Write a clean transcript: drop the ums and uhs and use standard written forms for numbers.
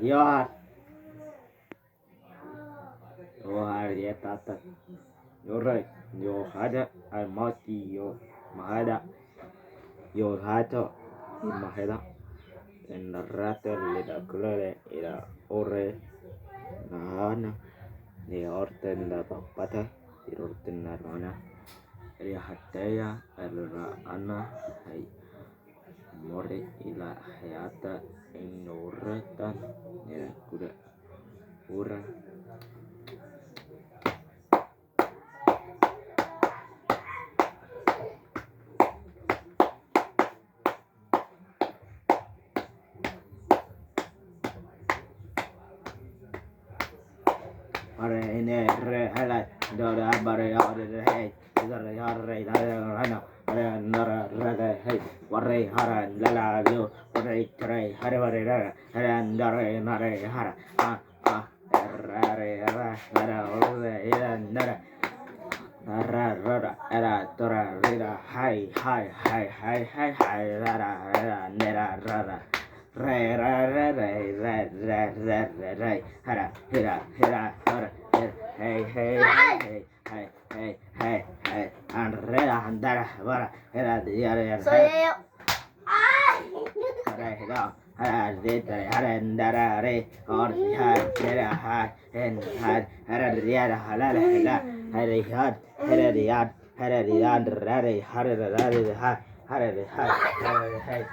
Your Tata. You're right. Your Hada Almati, your Mahada, your Hato, Maheda, and the Rata, Lida Glore, Ida Ore, Nahana, the Orten la Papata, the Orten Narana, Rihatea, Elra Anna, Hay More, Ila Hayata, in Oreta, Nera Kura, Ura. Are in a highlight, Dora Barry out of the head, is a yard rate, I know, another rather head, what a hara, Lala, you, what a tray, Harry, and Dara, not a hara, Rara, Era, Dora, Rida, hi, Nera, Rara. Re ra re re re re re re re hara hira hira hara hey hey hey hey hey hey hey and rera andara vara hira yara yara Soy yo. hara hira hara zeta hara andara re or hara hira hara and hara yara halala hira hara yad hira yad hara yad rare hara rare hara hara hara hey